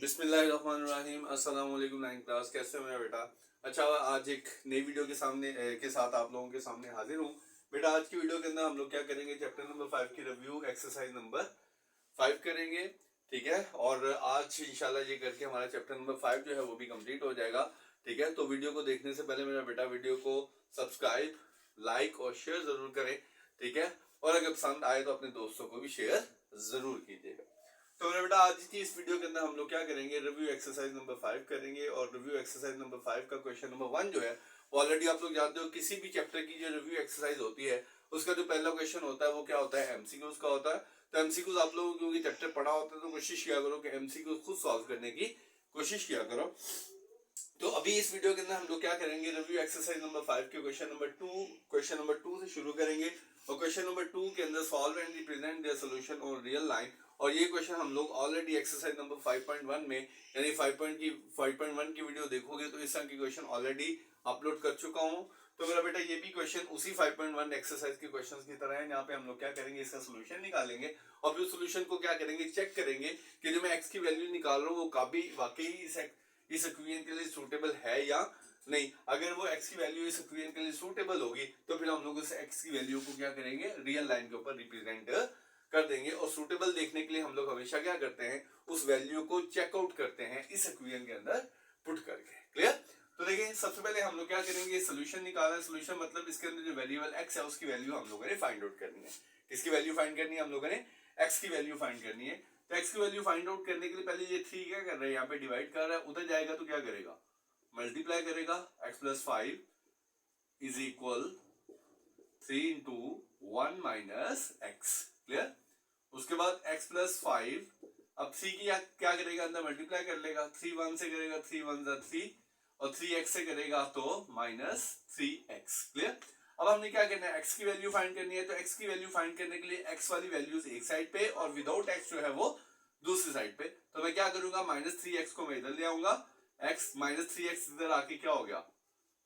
बिस्मिल्लाहिर्रहमानिर्रहीम। अस्सलाम वालेकुम नाइन क्लास, कैसे हो मेरा बेटा? अच्छा, आज एक नई वीडियो के साथ आप लोगों के सामने हाजिर हूँ। बेटा, आज की वीडियो के अंदर हम लोग क्या करेंगे, चैप्टर नंबर 5 की रिव्यू एक्सरसाइज नंबर 5 करेंगे। ठीक है, और आज इंशाल्लाह ये करके हमारा चैप्टर नंबर 5 जो है वो भी कंप्लीट हो जाएगा। ठीक है, तो वीडियो को देखने से पहले मेरा बेटा वीडियो को सब्सक्राइब, लाइक और शेयर जरूर करें। ठीक है, और अगर पसंद आए तो अपने दोस्तों को भी शेयर जरूर कीजिएगा। तो मेरा बेटा, आज की इस वीडियो के अंदर हम लोग क्या करेंगे, रिव्यू एक्सरसाइज नंबर 5 करेंगे। और रिव्यू एक्सरसाइज नंबर 5 का क्वेश्चन नंबर 1 जो है वो ऑलरेडी आप लोग जानते हो, किसी भी चैप्टर की जो रिव्यू एक्सरसाइज होती है उसका जो पहला क्वेश्चन होता है वो क्या होता है, एमसीक्यूज का होता है। तो एमसीक्यूज आप लोगों क्योंकि चैप्टर पढ़ा होता है तो कोशिश किया करो कि एमसीक्यूज खुद सॉल्व करने की कोशिश किया करो। तो अभी इस वीडियो के अंदर हम लोग क्या करेंगे, रिव्यू एक्सरसाइज नंबर 5 के क्वेश्चन नंबर 2 से शुरू करेंगे। और क्वेश्चन नंबर 2 के अंदर solve and represent their solution on real line. और ये क्वेश्चन हम लोग ऑलरेडी एक्सरसाइज नंबर 5.1 में यानी 5.1 की वीडियो देखोगे तो इस तरह की क्वेश्चन ऑलरेडी अपलोड कर चुका हूँ। तो मेरा बेटा ये भी क्वेश्चन उसी 5.1 एक्सरसाइज के क्वेश्चंस की तरह है, यहाँ पे हम लोग क्या करेंगे, इसका सोल्यूशन निकालेंगे। और फिर सोल्यूशन को क्या करेंगे, चेक करेंगे कि जो मैं एक्स की वैल्यू निकाल रहा हूँ वो काफी वाकई इस इक्वेशन के लिए सूटेबल है या नहीं। अगर वो एक्स की वैल्यू इस इक्वेशन के लिए सूटेबल होगी तो फिर हम लोग उस एक्स की वैल्यू को क्या करेंगे, रियल लाइन के ऊपर रिप्रेजेंट कर देंगे। और सूटेबल देखने के लिए हम लोग हमेशा क्या करते हैं, उस वैल्यू को चेकआउट करते हैं इस इक्वेशन के अंदर पुट करके। क्लियर? तो देखिए, सबसे पहले हम लोग क्या करेंगे, सोल्यूशन निकालना है। सोल्यूशन मतलब इसके अंदर जो वेरिएबल एक्स है उसकी वैल्यू हम लोगों ने फाइंड आउट करनी है। किसकी वैल्यू फाइंड करनी है, हम लोगों ने एक्स की वैल्यू फाइंड करनी है। तो एक्स की वैल्यू फाइंड आउट करने के लिए पहले ये 3 क्या कर रहा है, यहाँ पे डिवाइड कर रहा है, उधर जाएगा तो क्या करेगा, मल्टीप्लाई करेगा। X plus 5 is equal 3 into 1 minus x. Clear? उसके बाद एक्स प्लस 5, अब 3 की क्या करेगा, अंदर मल्टीप्लाई कर लेगा। 3 1 से करेगा, 3 1 जा 3, और 3 एक्स से करेगा तो माइनस 3 एक्स। क्लियर? अब हमने क्या करना है, एक्स की वैल्यू फाइंड करनी है। तो एक्स की वैल्यू फाइंड करने के लिए एक्स वाली वैल्यूज एक साइड पे और विदाउट एक्स जो है वो दूसरी साइड पे। तो मैं क्या करूंगा, माइनस 3 एक्स को मैं इधर ले आऊंगा, एक्स माइनस 3 एक्स इधर आके क्या हो गया,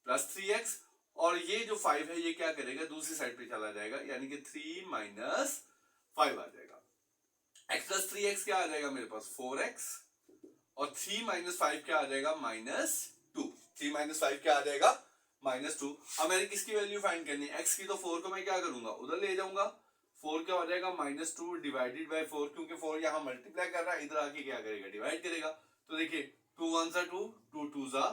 प्लस 3 एक्स। और ये जो 5 है ये क्या करेगा, दूसरी साइड पे चला जाएगा, यानी कि 3 माइनस 5 आ जाएगा। एक्स प्लस 3 एक्स क्या आ जाएगा मेरे पास, 4 एक्स। और 3 माइनस 5 क्या आ जाएगा, माइनस 2। 3 माइनस 5 क्या आ जाएगा, माइनस 2। अब मैंने किसकी वैल्यू फाइंड करनी है, एक्स की। तो 4 को मैं क्या करूंगा, उधर ले जाऊंगा। 4 क्या हो जाएगा, माइनस 2 डिवाइडेड बाई 4, क्योंकि 4 यहाँ मल्टीप्लाई कर रहा है, इधर आके क्या करेगा, डिवाइड करेगा। तो देखिए 2 1 जा 2, 2 2 जा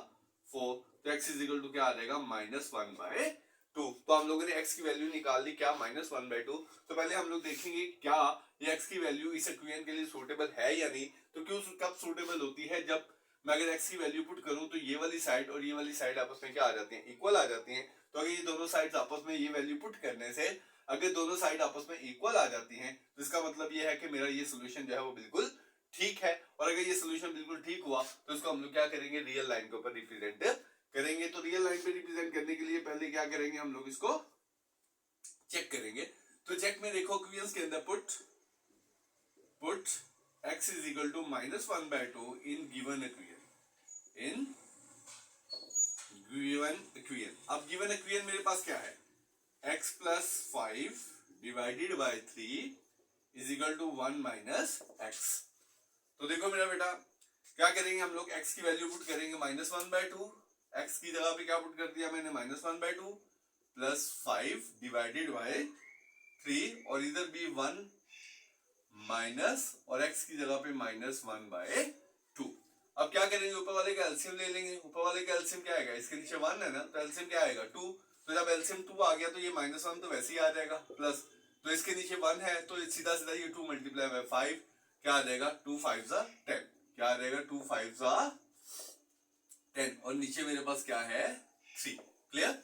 4, तो एक्स इज इक्वल टू क्या आ जाएगा, माइनस 1 बाय 2। तो हम लोगों ने एक्स की वैल्यू निकाल ली, क्या, माइनस 1 बाय 2। तो पहले हम लोग देखेंगे क्या ये एक्स की वैल्यू इस इक्वेशन के लिए सूटेबल है या नहीं। तो क्यों, कब सूटेबल होती है, जब मैं अगर एक्स की वैल्यू पुट करूं तो ये वाली साइड और ये वाली साइड आपस में क्या आ जाती हैं, इक्वल आ जाती हैं। तो अगर ये दोनों साइड्स आपस में ये वैल्यू पुट करने से अगर दोनों साइड आपस में इक्वल आ जाती हैं तो इसका मतलब ये है कि मेरा ये सोल्यूशन जो है वो बिल्कुल ठीक है। और अगर ये सोल्यूशन बिल्कुल ठीक हुआ तो इसको हम लोग क्या करेंगे, रियल लाइन के ऊपर रिप्रेजेंट करेंगे। तो रियल लाइन पे रिप्रेजेंट करने के लिए पहले क्या करेंगे, हम लोग इसको चेक करेंगे। तो चेक में देखो, इक्वेशंस के अंदर put x is equal to minus 1 by 2 in given equation, in given equation। अब given equation मेरे पास क्या है, x plus 5 divided by 3 is equal to 1 minus x। तो देखो मेरा बेटा, क्या करेंगे हम लोग, x की वैल्यू पुट करेंगे माइनस 1 बाय 2, x की जगह पे क्या पुट कर दिया मैंने, minus 1 by 2 plus 5 divided by 3, और इधर भी 1 माइनस, और x की जगह पे माइनस 1 बाय 2। अब क्या करेंगे, ऊपर वाले का एलसीएम ले लेंगे। ऊपर वाले का एलसीएम क्या आएगा, इसके नीचे 1 है ना, तो एलसीएम क्या आएगा, 2। तो जब एलसीएम 2 आ गया तो ये माइनस 1 तो वैसे ही आ जाएगा, प्लस, तो इसके नीचे 1 है तो सीधा सीधा ये 2 मल्टीप्लाई बाय 5 क्या आ जाएगा, 2 5 जा 10, क्या आ जाएगा, 2 5 जा 10, और नीचे मेरे पास क्या है, 3। क्लियर?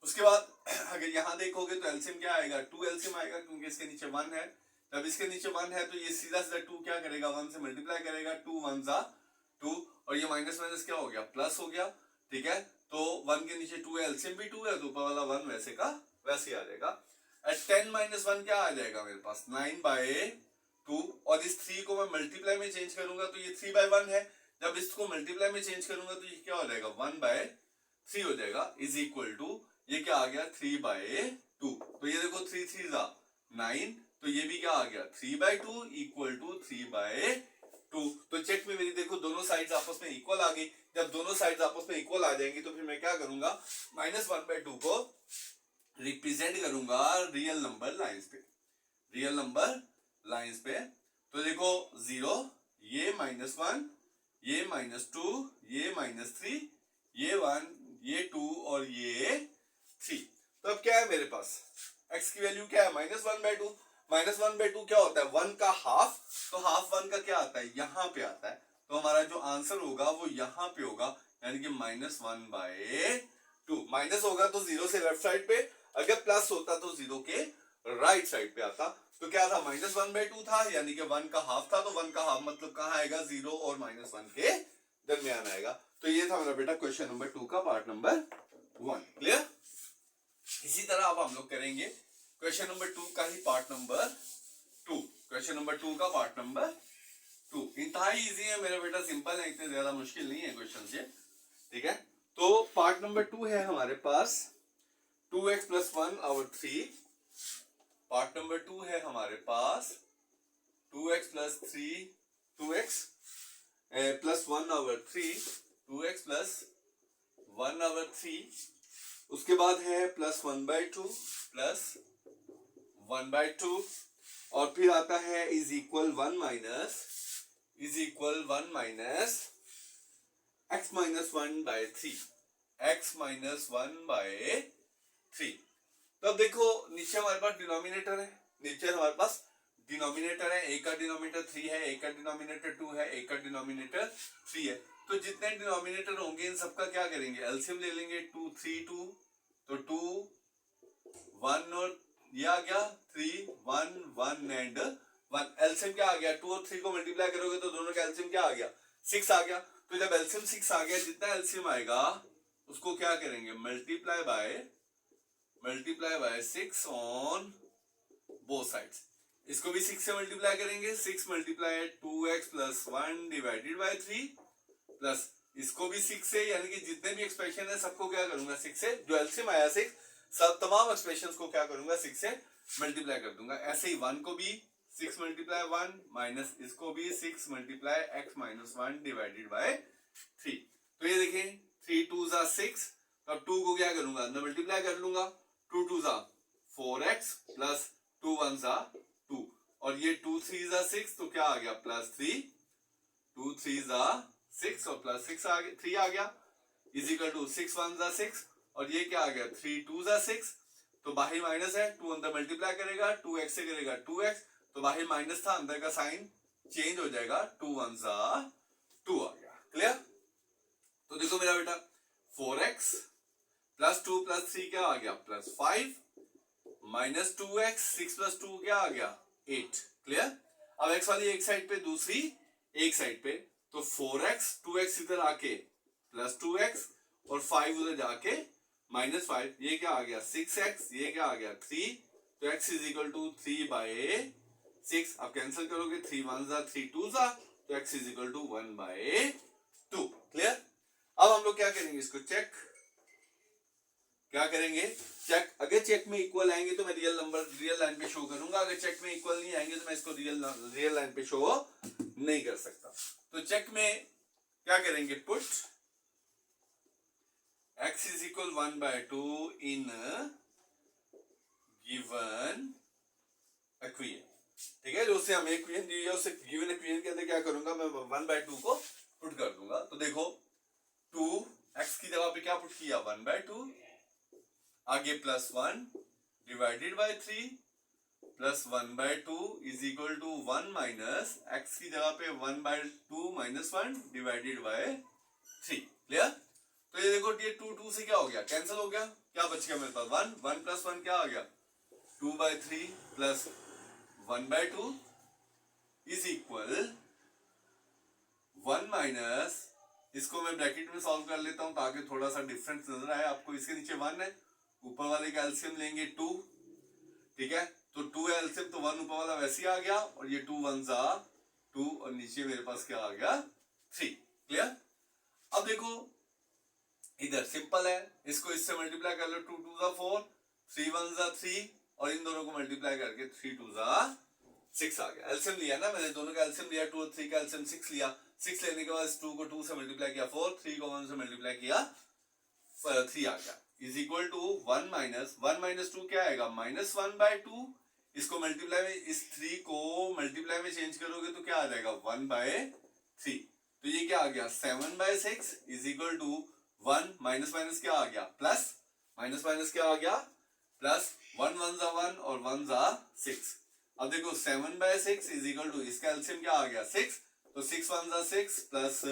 उसके बाद अगर यहां देखोगे तो एलसीएम क्या आएगा, 2 एलसीएम आएगा, क्योंकि इसके नीचे 1 है। जब इसके नीचे 1 है तो ये सीधा सीधा 2 क्या करेगा, 1 से मल्टीप्लाई करेगा, 2 1 जा 2, और ये माइनस माइनस क्या हो गया, प्लस हो गया। ठीक है, तो 1 के नीचे 2 है, एलसीएम भी 2 है, तो ऊपर वाला 1 वैसे का वैसे आ जाएगा। 10 माइनस 1 क्या आ जाएगा मेरे पास, 9 बाय 2, और इस 3 को मैं मल्टीप्लाई में चेंज करूंगा तो ये 3 बाय 1 है। जब इसको मल्टीप्लाई में चेंज करूंगा तो ये क्या हो जाएगा, 1 बाय 3 हो जाएगा, इज इक्वल टू ये क्या आ गया, 3 बाय 2। तो ये देखो 3 3 जा 9, तो ये भी क्या आ गया, 3 बाय 2 इक्वल टू 3 बाय 2। तो तो चेक में मेरी देखो दोनों साइड्स आपस में इक्वल आ गई। जब दोनों साइड्स आपस में इक्वल आ जाएंगी तो फिर मैं क्या करूंगा, -1/2 को रिप्रेजेंट करूंगा रियल नंबर लाइंस पे, रियल नंबर लाइंस पे। तो देखो 0, ये -1, ये -2, ये -3, ये 1, ये 2 और ये 3। तो अब क्या है मेरे पास, x की वैल्यू क्या है, -1/2। -1/2 क्या होता है, 1 का हाफ। तो हाफ 1 का क्या आता है, यहाँ पे आता है। तो हमारा जो आंसर होगा वो यहाँ पे होगा, यानी कि -1/2। माइनस होगा तो 0 से लेफ्ट साइड पे, अगर प्लस होता तो 0 के राइट साइड पे आता। तो क्या था, -1/2 था, यानी कि 1 का हाफ था। तो 1 का हाफ मतलब कहाँ आएगा, 0 और -1 के दरमियान आएगा। तो ये था मेरा बेटा क्वेश्चन नंबर 2 का पार्ट नंबर 1। क्लियर। इसी तरह अब हम लोग करेंगे क्वेश्चन नंबर 2 का ही पार्ट नंबर 2। क्वेश्चन नंबर 2 का पार्ट नंबर 2 इंतहाई इजी है मेरा बेटा, सिंपल है, इतने ज्यादा मुश्किल नहीं है क्वेश्चन ये। ठीक है, तो पार्ट नंबर 2 है हमारे पास 2x + 1/3। पार्ट नंबर 2 है हमारे पास 2x + 3, 2x + 1/3, 2x + 1/3। उसके बाद है +1/2 + 1/2, और फिर आता है is equal 1 minus x - 1/3, x - 1/3। तो अब देखो नीचे हमारे पास डिनोमिनेटर है, नीचे हमारे पास डिनोमिनेटर है, एक का डिनोमिनेटर 3 है, एक का डिनोमिनेटर 2 है, एक का डिनोमिनेटर 3 है। तो जितने डिनोमिनेटर होंगे इन सबका क्या करेंगे, एलसीएम ले लेंगे। 2 3 2, तो 2 1 और ये आ गया 3 1 1 एंड 1। एलसीएम क्या आ गया, 2 और 3 को मल्टीप्लाई करोगे तो दोनों का एलसीएम क्या आ गया, 6 आ गया। तो जब एलसीएम 6 आ गया, जितना एलसीएम आएगा उसको क्या करेंगे, multiply by 6 on both sides. इसको भी 6 से मल्टीप्लाई करेंगे, 6 × 2x + 1 / 3 प्लस इसको भी 6 से, यानी कि जितने भी एक्सप्रेशन है सबको क्या करूंगा 6 से, जो एलसीएम आया 6, सब तमाम एक्सप्रेशंस को क्या करूंगा 6 से मल्टीप्लाई कर दूंगा। ऐसे ही 1 को भी 6 × 1 माइनस इसको भी 6 × x - 1 / 3। तो ये देखें 3 2 * 6, तो अब 2 को क्या करूंगा, अंदर मल्टीप्लाई कर लूंगा। 2 2 = 4x प्लस 2 1 = 2, और ये 2 3 = 6, तो क्या आ गया +3। 2 3 = 6 और +6 आ गया, 3 आ गया, इज इक्वल टू 6 1 = 6, और ये क्या आ गया 3 2 = 6। तो बाहर माइनस है, 2 अंदर मल्टीप्लाई करेगा, 2x से करेगा 2x, तो बाहर माइनस था, अंदर का साइन चेंज हो जाएगा, 2 1 = 2 आ गया। क्लियर। तो देखो मेरा बेटा 4x + 2 + 3 क्या आ गया +5, माइनस 2x 6 + 2 क्या आ गया 8। क्लियर। अब x वाली एक साइड पे, दूसरी एक साइड पे, तो 4x 2x इधर आके +2x और 5 उधर जाके -5, ये क्या आ गया 6x, ये क्या आ गया 3। तो x = 3/6। अब कैंसिल करोगे, 3 1 = 3 2 सा, तो x = 1/2। क्लियर। अब हम लोग क्या करेंगे, इसको चेक क्या करेंगे, चेक। अगर चेक में इक्वल आएंगे तो मैं रियल नंबर रियल लाइन पे शो करूंगा, अगर चेक में इक्वल नहीं आएंगे तो मैं इसको रियल लाइन पे शो नहीं कर सकता। तो चेक में क्या करेंगे, put x = 1/2 in given equation. ठीक है, जो उससे हमें इक्वेशन दी है उससे गिवन इक्वेशन के अंदर क्या करूंगा, मैं 1/2 को पुट कर दूंगा। तो देखो 2 x की जगह पे क्या पुट किया 1/2, आगे +1 / 3 plus 1/2 is equal to 1 minus x की जगह पे 1/2 - 1 / 3। क्लियर। तो ये देखो ये 2 2 से क्या हो गया, कैंसिल हो गया, क्या बच गया मेरे पास 1 1 + 1 क्या आ गया 2/3 प्लस 1/2 इज इक्वल 1 माइनस, इसको मैं ब्रैकेट में सॉल्व कर लेता हूं ताकि थोड़ा सा डिफरेंस नजर आए आपको। इसके नीचे 1 है, ऊपर वाले का एलसीएम लेंगे 2। ठीक है, तो 2 है एलसीएम, तो 1 ऊपर वाला वैसे ही आ गया, और ये 2 1 = 2, और नीचे मेरे पास क्या आ गया 3। क्लियर। अब देखो इधर सिंपल है, इसको इससे मल्टीप्लाई कर लो, 2 2 = 4, 3 1 = 3, और इन दोनों को मल्टीप्लाई करके 3 2 = 6 आ गया। एलसीएम लिया ना मैंने, दोनों का एलसीएम लिया, 2 और 3 का एलसीएम 6 लिया। 6 लेने के बाद 2 को 2 से मल्टीप्लाई किया 4, 3 को 1 से मल्टीप्लाई किया 3 आ गया, इज इक्वल टू 1 माइनस 2 क्या आएगा, -1/2। इसको मल्टीप्लाई में, इस 3 को मल्टीप्लाई में चेंज करोगे तो क्या आ जाएगा 1/3। तो ये क्या आ गया 7/6 is equal to 1 minus minus क्या आ गया प्लस, माइनस माइनस क्या आ गया प्लस, 1 1 जा 1 और 1 जा 6। अब देखो 7/6 इज इक्वल टू, इसका एलसीएम क्या आ गया 6, तो 6 1 जा 6 प्लस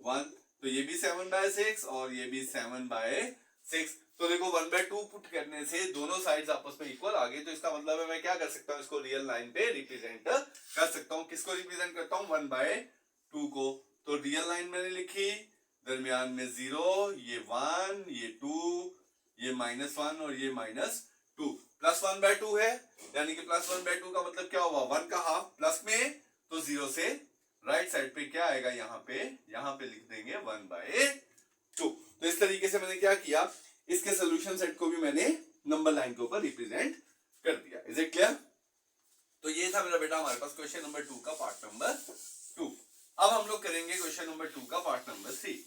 1, तो ये भी 7/6 और ये भी 7/6। तो देखो 1/2 पुट करने से दोनों साइड्स आपस में इक्वल आ गए। तो इसका मतलब है मैं क्या कर सकता हूँ, इसको रियल लाइन पे रिप्रेजेंट कर सकता हूँ। किसको रिप्रेजेंट करता हूँ 1/2 को। तो रियल लाइन मैंने लिखी, दरमियान में 0, ये 1, ये 2, ये -1 और ये -2, प्लस 1/2 है, यानी कि प्लस 1/2 का मतलब क्या हुआ 1 का हाफ प्लस में, तो 0 से राइट साइड पे क्या आएगा, यहाँ पे लिख देंगे 1/2। तो इस तरीके से मैंने क्या किया, इसके सोल्यूशन सेट को भी मैंने नंबर लाइन के ऊपर रिप्रेजेंट कर दिया। Is it clear? तो ये था मेरा बेटा हमारे पास क्वेश्चन नंबर 2 का पार्ट नंबर 2। अब हम लोग करेंगे क्वेश्चन नंबर 2 का पार्ट नंबर 3।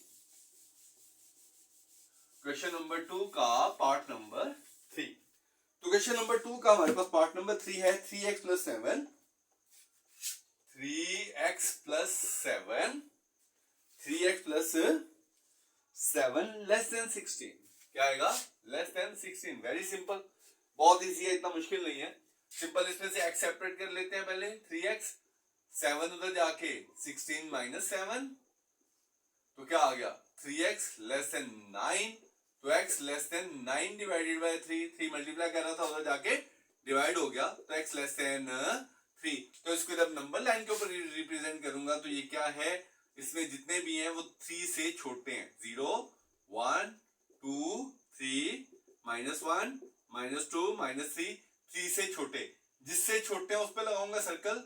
क्वेश्चन नंबर 2 का पार्ट नंबर 3। तो क्वेश्चन नंबर 2 का हमारे पास पार्ट नंबर 3 है 3x + 7, 3x + 7, 3x + 7 less than 16। क्या आएगा लेस देन 16। वेरी सिंपल, बहुत इजी है, इतना मुश्किल नहीं है। सिंपल, इसमें से x सेपरेट कर लेते हैं पहले, 3x, 7 उधर जाके 16 - 7, तो क्या आ गया 3x लेस देन 9। तो x less than 9 divided by 3 multiply कर रहा था उधर जाके डिवाइड हो गया, तो x लेस देन 3। तो इसको जब नंबर लाइन के ऊपर रिप्रेजेंट करूंगा तो ये क्या है, इसमें जितने भी हैं वो 3 से छोटे हैं, 0 1 2 3 -1 -2 -3, 3 से छोटे, जिससे छोटे हैं उस पर लगाऊंगा सर्कल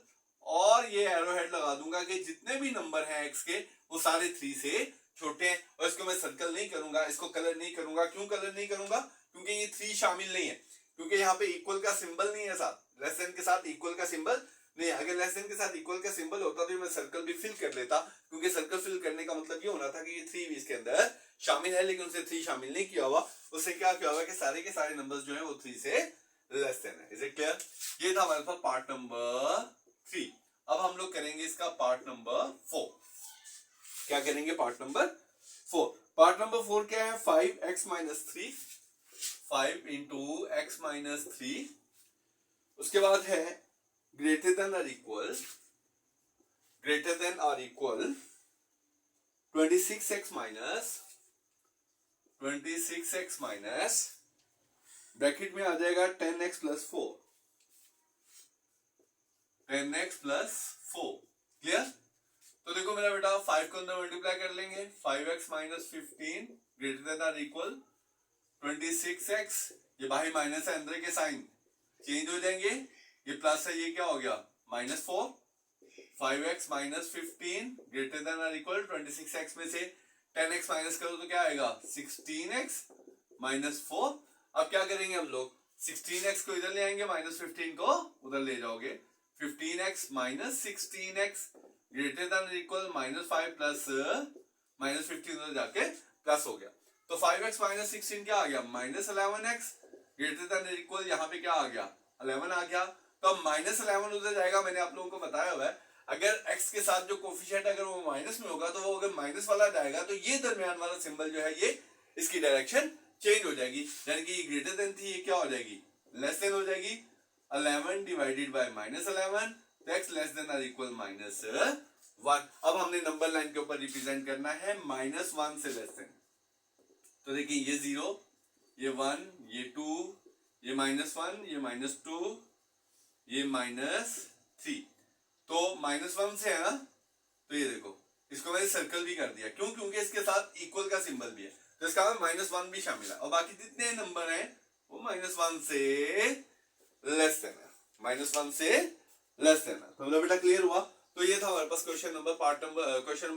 और ये एरो हेड लगा दूंगा कि जितने भी नंबर हैं x के वो सारे 3 से छोटे हैं। और इसको मैं सर्कल नहीं करूंगा, इसको कलर नहीं करूंगा। क्यों कलर नहीं करूंगा, क्योंकि ये 3 शामिल नहीं है, क्योंकि यहाँ पे इक्वल का सिंबल नहीं है साथ, लेस देन के साथ इक्वल का सिंबल नहीं है। अगर लेस देन के साथ इक्वल का सिंबल होता तो मैं सर्कल भी फिल कर लेता, क्योंकि सर्कल फिल करने का मतलब ये होना था कि ये 3 भी इसके अंदर शामिल है, लेकिन उसे 3 शामिल नहीं किया हुआ। उससे क्या किया हुआ कि सारे के सारे नंबर्स जो है वो 3 से लेस देन है। Is it clear? ये था हमारे पास पार्ट नंबर 3। अब हम लोग करेंगे इसका पार्ट नंबर 4। क्या करेंगे पार्ट नंबर 4? पार्ट नंबर 4 क्या है, 5x - 3, 5 × x - 3। उसके बाद है greater than or equal 26x minus bracket में आ जाएगा 10x + 4, 10x + 4। क्लियर? तो देखो मेरा बेटा 5 को अंदर मल्टीप्लाई कर लेंगे, 5x - 15 greater than or equal 26x, ये बाहर माइनस है, अंदर के साइन चेंज हो जाएंगे, ये प्लस है, ये क्या हो गया -4। 5x - 15 greater than or equal 26x में से 10x माइनस करो तो क्या आएगा 16x - 4। अब क्या करेंगे हम लोग, 16x को इधर ले आएंगे, -15 को उधर ले जाओगे, 15x - 16x greater than or equal -5 plus -15 उधर जाके प्लस हो गया। तो 5x - 16 क्या आ गया -11x greater than or equal, यहाँ पे क्या आ गया 11 आ गया। तो अब -11 उधर जाएगा, मैंने आप लोगों को बताया हुआ है, अगर x के साथ जो कोफिशिएंट अगर वो माइनस में होगा तो वो अगर माइनस वाला जाएगा तो ये दरमियान वाला सिंबल जो है ये इसकी डायरेक्शन चेंज हो जाएगी, यानी कि ग्रेटर देन थी ये क्या हो जाएगी लेस देन हो जाएगी। 11 डिवाइडेड बाय -11, तो x लेस देन और इक्वल -1। अब हमने नंबर लाइन के ऊपर रिप्रेजेंट करना है -1 से लेस देन। तो देखिए ये 0, ये 1, ये 2, ये -1, ये -2, ये -3। तो -1 से है ना, तो ये देखो इसको मैंने सर्कल भी कर दिया, क्यों, क्योंकि इसके साथ इक्वल का सिंबल भी है, तो इसका -1 भी शामिल है, और बाकी जितने नंबर हैं वो -1 से लेस देन है, -1 से लेस देन है। तो मतलब बेटा क्लियर हुआ? तो ये था हमारे पास क्वेश्चन नंबर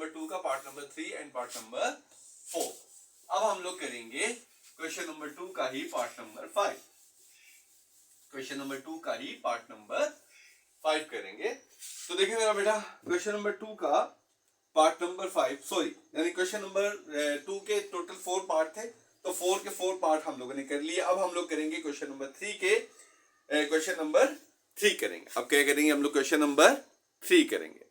2 का part number 3 and part number 4। अब हम लोग करेंगे क्वेश्चन नंबर 2 का ही पार्ट नंबर 5। क्वेश्चन नंबर 2 का ही पार्ट नंबर 5 करेंगे। तो देखिए मेरा बेटा क्वेश्चन नंबर 2 का पार्ट नंबर 5 सॉरी यानी क्वेश्चन नंबर 2 के टोटल 4 पार्ट थे, तो 4 के 4 पार्ट हम लोगों ने कर लिए। अब हम लोग करेंगे क्वेश्चन नंबर 3 के क्वेश्चन नंबर 3 करेंगे। अब क्या करेंगे हम लोग क्वेश्चन नंबर 3 करेंगे।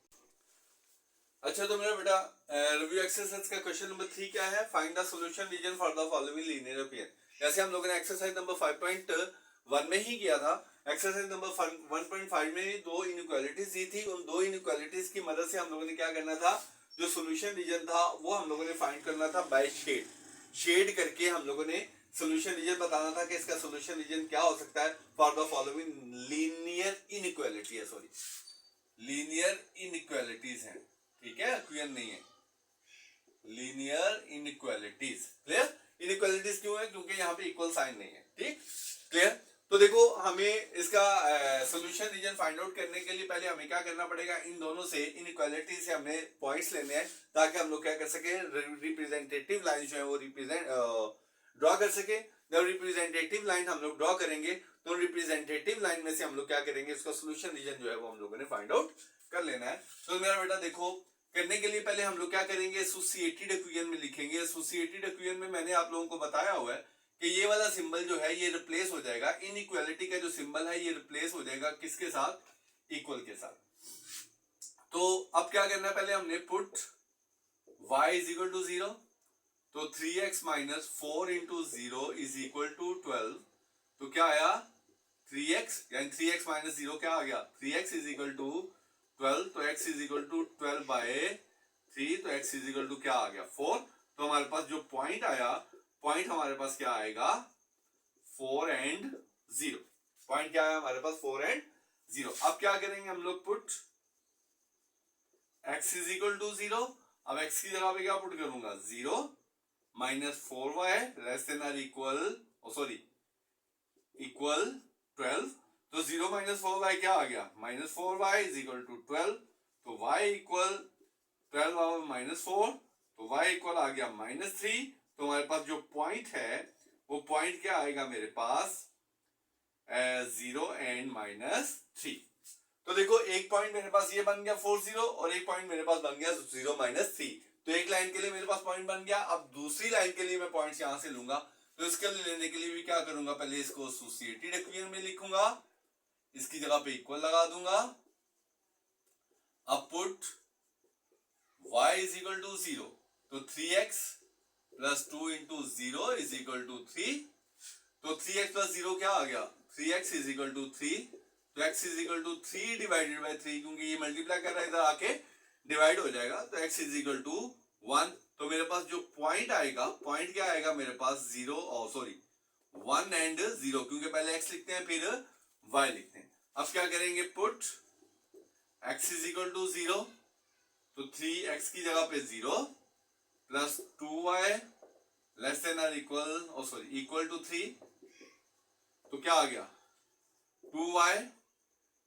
अच्छा तो मेरा बेटा रिव्यू एक्सरसाइज का क्वेश्चन नंबर 3 क्या है, find the solution region for the following linear equation. जैसे हम लोगों ने एक्सरसाइज नंबर 5.1 में ही किया था, एक्सरसाइज नंबर 1.5 में दो इनइक्वालिटीज दी थी। उन दो इनइक्वालिटीज की मदद से हम लोगों ने क्या करना था, जो सॉल्यूशन रीजन था वो हम लोगों ने फाइंड करना था बाय शेड करके हम लोगों ने सॉल्यूशन रीजन बताना था कि इसका सॉल्यूशन रीजन क्या हो सकता है for the following linear inequality है, सॉरी लीनियर इनइक्वालिटीज हैं, ठीक है, क्लियर नहीं है, लीनियर इनइक्वालिटीज। क्लियर, इनइक्वालिटीज क्यों है, क्योंकि यहाँ पे इक्वल साइन नहीं है, ठीक क्लियर। तो देखो हमें इसका सॉल्यूशन रीजन फाइंड आउट करने के लिए पहले हमें क्या करना पड़ेगा, इन दोनों से इनइक्वालिटी से हमने पॉइंट्स लेने हैं ताकि हम लोग क्या कर सके, रिप्रेजेंटेटिव लाइन जो है वो रिप्रेजेंट ड्रॉ कर सके। जब रिप्रेजेंटेटिव लाइन हम लोग ड्रॉ करेंगे तो रिप्रेजेंटेटिव लाइन में से हम लोग क्या करेंगे, इसका सॉल्यूशन रीजन जो है वो हम लोगों ने फाइंड आउट कर लेना है। तो मेरा बेटा देखो करने के लिए पहले हम लोग क्या करेंगे, एसोसिएटेड इक्वेशन में लिखेंगे। एसोसिएटेड इक्वेशन में मैंने आप लोगों को बताया हुआ है कि ये वाला सिंबल जो है ये रिप्लेस हो जाएगा, इनइक्वालिटी का जो सिंबल है ये रिप्लेस हो जाएगा किसके साथ, इक्वल के साथ। तो अब क्या करना है, पहले हमने put y is equal to 0, तो 3x minus 4 into 0 is equal to 12। तो क्या आया 3x, यानी 3x माइनस 0 क्या आ गया, 3x इज इक्वल टू 12, तो x is equal to 12 by 3, तो x इज इक्वल टू क्या आ गया 4। तो हमारे पास जो पॉइंट आया, पॉइंट हमारे पास क्या आएगा 4 एंड 0। पॉइंट क्या है हमारे पास 4 एंड 0। अब क्या करेंगे हम लोग, put x is equal to 0। अब x की जगह पे क्या पुट करूंगा, 0 minus 4y less than or equal, sorry equal 12। तो 0 माइनस 4y क्या आ गया, minus 4y is equal to 12। तो y इक्वल 12 और माइनस 4, तो y इक्वल आ गया माइनस 3। तो हमारे पास जो पॉइंट है वो पॉइंट क्या आएगा मेरे पास, 0 एंड माइनस 3। तो देखो एक पॉइंट मेरे पास ये बन गया 4 0 और एक पॉइंट मेरे पास बन गया 0 माइनस 3। तो एक लाइन के लिए मेरे पास पॉइंट बन गया। अब दूसरी लाइन के लिए मैं पॉइंट्स यहां से लूंगा, तो इसके लिए लेने के लिए भी क्या करूंगा, पहले इसको एसोसिएटेड इक्वेशन में लिखूंगा, इसकी जगह पे इक्वल लगा दूंगा। अब put y is equal to 0, तो 3x plus 2 into 0 is equal to 3। तो 3x प्लस 0 क्या आ गया, 3x इज इक्वल टू 3। तो x is equal to 3 divided by 3, क्योंकि ये मल्टीप्लाई कर रहा है इधर आके डिवाइड हो जाएगा, तो x इज इक्वल टू 1। तो मेरे पास जो पॉइंट आएगा, पॉइंट क्या आएगा मेरे पास 0 और सॉरी 1 एंड 0, क्योंकि पहले x लिखते हैं फिर y लिखते हैं। अब क्या करेंगे, put x is equal to 0, तो 3x की जगह पे 0 plus 2y less than or equal, sorry equal to 3। तो क्या आ गया 2y,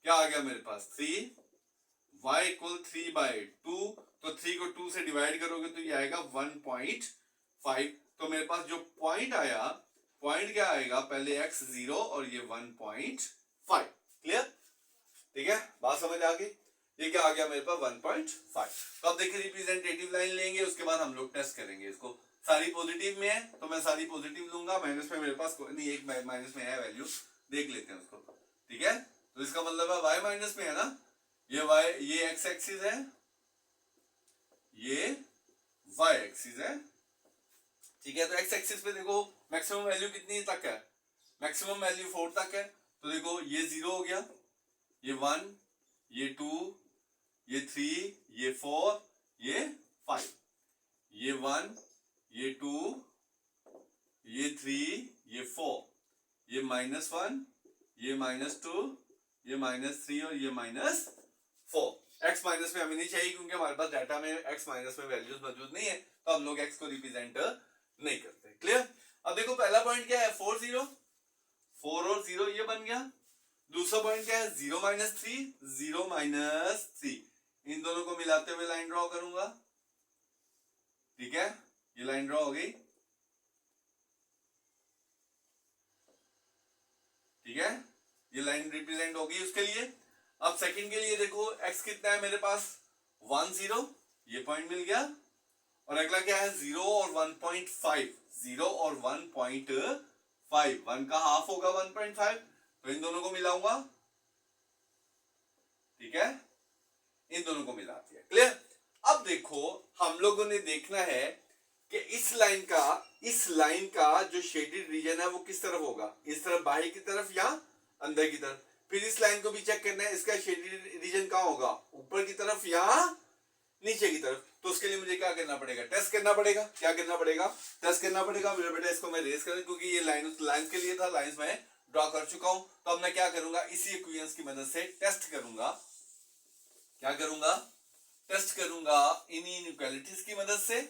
क्या आ गया मेरे पास 3, y इक्वल 3 बाई 2। तो 3 को 2 से डिवाइड करोगे तो ये आएगा 1.5। तो मेरे पास जो पॉइंट आया, पॉइंट क्या आएगा, पहले x 0 और ये 1.5। क्लियर, ठीक है, बात समझ आ गई। ये क्या आ गया मेरे पास 1.5। तो अब देखिए रिप्रेजेंटेटिव लाइन लेंगे, उसके बाद हम लोग टेस्ट करेंगे इसको। सारी पॉजिटिव में है तो मैं सारी पॉजिटिव लूंगा, माइनस में मेरे पास नहीं, एक माइनस में है वैल्यू, देख लेते हैं उसको, ठीक है। तो इसका मतलब है y माइनस में है ना, ये y, ये x एक्सिस है, ये y एक्सिस है, ठीक है। तो x एक्सिस पे देखो मैक्सिमम वैल्यू कितनी तक है, मैक्सिमम वैल्यू 4 तक है। तो देखो ये 0 हो गया, ये 1, ये 2, ये 3, ये 4, ये 5, ये 1, ये 2, ये 3, ये 4, ये -1, ये -2, ये -3 और ये -4। x माइनस में हमें नहीं चाहिए क्योंकि हमारे पास डाटा में x माइनस में वैल्यूज मौजूद नहीं है, तो हम लोग x को रिप्रेजेंट नहीं करते। क्लियर। अब देखो पहला पॉइंट क्या है 4 0, 4 और 0 ये बन गया। दूसरा पॉइंट क्या है 0 माइनस 3, 0 माइनस 3। इन दोनों को मिलाते हुए लाइन ड्रॉ करूंगा, ठीक है, ये लाइन ड्रॉ हो गई, ठीक है, ये लाइन रिप्रेजेंट होगी उसके लिए। अब सेकंड के लिए देखो x कितना है मेरे पास 1 0, ये पॉइंट मिल गया, और अगला क्या है 0 और 1.5, 0 और 1.5, 1 का हाफ होगा 1.5, तो इन दोनों को मिलाऊंगा, ठीक है, इन दोनों को मिला दिया, क्लियर। अब देखो हम लोगों ने देखना है कि इस लाइन का जो शेडेड रीजन है वो किस तरफ होगा, इस तरफ बाहर की तरफ या अंदर की तरफ। फिर इस लाइन को भी चेक करना है इसका शेडेड रीजन कहाँ होगा, ऊपर की तरफ या नीचे की तरफ। तो उसके लिए मुझे क्या करना पड़ेगा, टेस्ट करना पड़ेगा। क्या करना पड़ेगा, टेस्ट करना पड़ेगा। मेरे बेटा इसको मैं रेस करूं क्योंकि ये लाइन के लिए था, लाइंस में ड्रॉ कर चुका हूं। तो अब मैं क्या करूंगा, इसी इक्वेशंस की मदद से टेस्ट करूंगा। क्या करूंगा, टेस्ट करूंगा इन्हीं इनइक्वालिटीज की मदद से,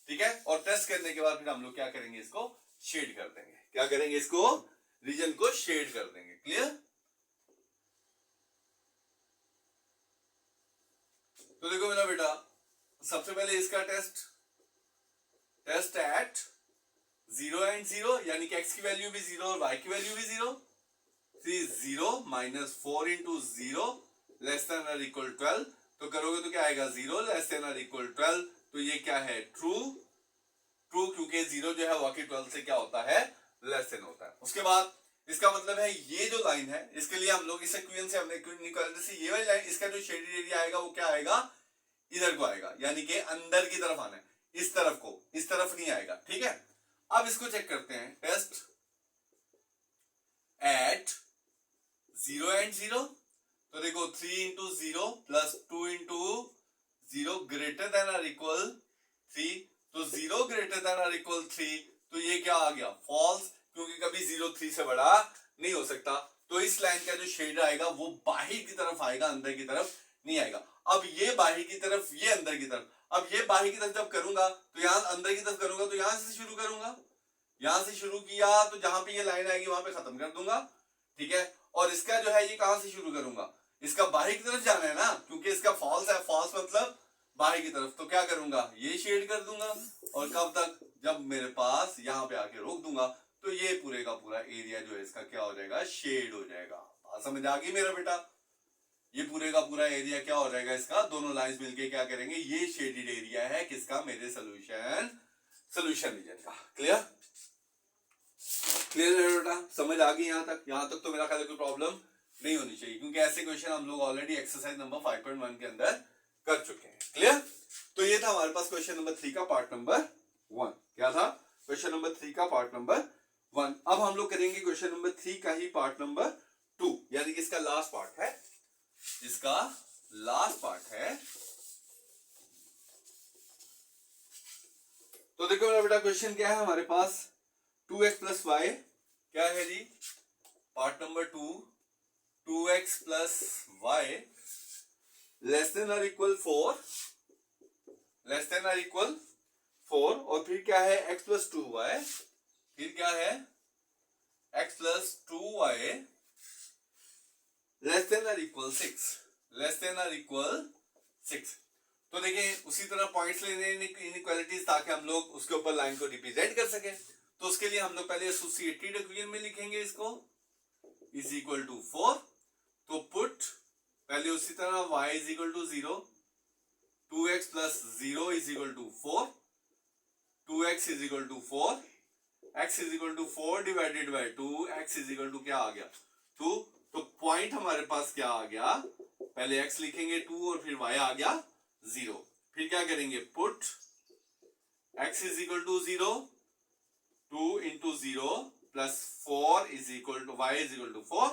ठीक है। और टेस्ट करने के बाद फिर हम लोग क्या करेंगे, इसको शेड कर देंगे। क्या करेंगे, इसको रीजन को शेड कर देंगे, क्लियर। तो देखो मेरा बेटा, सबसे पहले इसका टेस्ट एट 0 एंड 0, यानी कि x की वैल्यू भी 0 और y की वैल्यू भी 0। 0 माइनस 4 इंटू 0 लेस देन और इक्वल 12। तो करोगे तो क्या आएगा, 0 लेस देन और इक्वल 12। तो ये क्या है, ट्रू, क्योंकि 0 जो है वाकई 12 से क्या होता है, लेस देन होता है। उसके बाद इसका मतलब है ये जो लाइन है, इसके लिए हम लोग इस इक्वेशन से हमने इक्वालिटी से ये वाली लाइन, इसका जो शेडेड एरिया आएगा वो क्या आएगा, इधर को आएगा, यानी कि अंदर की तरफ आना है, इस तरफ को, इस तरफ नहीं आएगा, ठीक है। अब इसको चेक करते हैं, टेस्ट एट 0 एंड 0। तो देखो 3 into 0 plus 2 into 0 greater than और इक्वल 3। तो 0 ग्रेटर देन और इक्वल 3, तो ये क्या आ गया, फॉल्स, क्योंकि कभी 0 3 से बड़ा नहीं हो सकता। तो इस लाइन का जो शेड आएगा वो बाहर की तरफ आएगा, अंदर की तरफ नहीं आएगा। अब ये बाहर की तरफ, ये अंदर की तरफ। अब ये बाहर की तरफ जब करूंगा तो यहां अंदर की तरफ करूंगा, तो यहां से शुरू करूंगा, यहां से शुरू किया तो जहां पे ये लाइन आएगी वहां पे खत्म कर दूंगा, ठीक है। और इसका जो है ये कहां से शुरू करूंगा, इसका बाहर की तरफ जाना है ना, क्योंकि इसका फॉल्स है, फॉल्स मतलब बाहर की तरफ। तो क्या करूंगा, ये शेड कर दूंगा, और कब तक, जब मेरे पास यहां पे आके रोक दूंगा, तो ये पूरे का पूरा एरिया जो है इसका क्या हो जाएगा, शेड हो जाएगा। बात समझ आ गई मेरा बेटा, ये पूरे का पूरा एरिया क्या हो जाएगा इसका, दोनों लाइंस मिलके क्या करेंगे, ये शेडेड एरिया है किसका, मेरे सोल्यूशन रीजन का। क्लियर है बेटा, समझ आ गई यहां तक तो मेरा ख्याल कोई प्रॉब्लम नहीं होनी चाहिए, क्योंकि ऐसे क्वेश्चन हम लोग ऑलरेडी एक्सरसाइज नंबर 5.1 के अंदर कर चुके हैं। क्लियर। तो ये था हमारे पास क्वेश्चन नंबर 3 का पार्ट नंबर 1। क्या था, क्वेश्चन नंबर 3 का पार्ट नंबर 1। अब हम लोग करेंगे क्वेश्चन नंबर 3 का ही पार्ट नंबर 2, यानी कि इसका लास्ट पार्ट है, इसका लास्ट पार्ट है। तो देखो मेरा बेटा, क्वेश्चन क्या है हमारे पास, 2x प्लस वाई क्या है जी, part number 2, 2x plus Y less than और इक्वल 4, लेस देन और इक्वल 4। और फिर क्या है, x प्लस 2y, फिर क्या है, x plus 2y less than और इक्वल 6, लेस देन और इक्वल 6। तो देखिए उसी तरह पॉइंट्स लेने इनइक्वालिटीज, ताकि हम लोग उसके ऊपर लाइन को रिप्रेजेंट कर सके। तो उसके लिए हम लोग पहले एसोसिएटेड इक्वेशन में लिखेंगे इसको, इज इक्वल टू 4। तो पुट पहले उसी तरह y is equal to 0, 2x plus 0 is equal to 4, 2x is equal to 4, x is equal to 4 divided by 2, x is equal to क्या आ गया, 2। तो पॉइंट हमारे पास क्या आ गया, पहले x लिखेंगे 2 और फिर y आ गया 0। फिर क्या करेंगे, put x is equal to 0, 2 into 0 plus 4 is equal to y is equal to 4।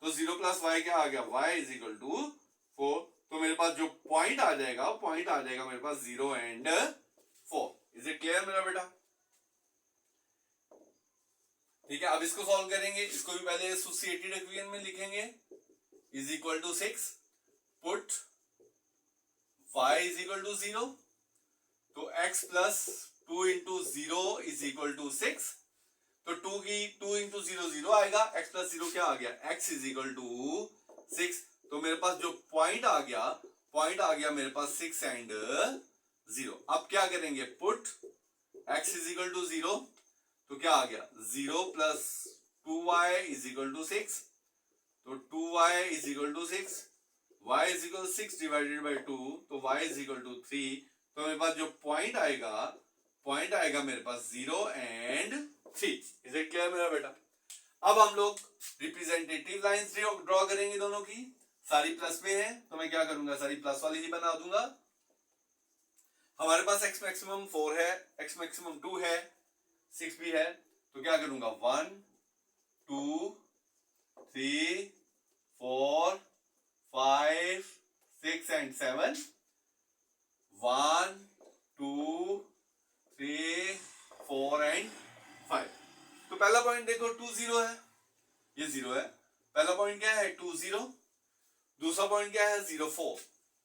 तो 0 प्लस y क्या आ गया, y इज इक्वल टू 4। तो मेरे पास जो पॉइंट आ जाएगा, पॉइंट आ जाएगा मेरे पास 0 एंड 4। इज इट क्लियर मेरा बेटा, ठीक है। अब इसको सॉल्व करेंगे, इसको भी पहले एसोसिएटेड इक्वेशन में लिखेंगे, is equal to 6, put y is equal to 0। तो x plus 2 into 0 is equal to 6। तो 2 इंटू 0 0 आएगा, x प्लस 0 क्या आ गया, x इज इक्वल टू 6। तो मेरे पास जो पॉइंट आ गया मेरे पास 6 एंड 0। अब क्या करेंगे, put x is equal to 0। तो क्या आ गया, 0 plus 2y is equal to 6। तो 2y is equal to 6, y is equal 6 divided by 2, तो y इज इक्वल टू 3। तो मेरे पास जो पॉइंट आएगा मेरे पास 0 एंड 3। इज इट क्लियर मेरा बेटा? अब हम लोग रिप्रेजेंटेटिव लाइंस ड्रॉ करेंगे दोनों की। सारी प्लस में है तो मैं क्या करूंगा, सारी प्लस वाली ही बना दूंगा। हमारे पास x मैक्सिमम 4 है, x मैक्सिमम 2 है, 6 भी है, तो क्या करूंगा 1 2 3 4 5 6 एंड 7, 1 2 3 4 एंड 5। तो पहला पॉइंट देखो 2 0 है, ये 0 है। पहला पॉइंट क्या है 2 0, दूसरा पॉइंट क्या है 0 4,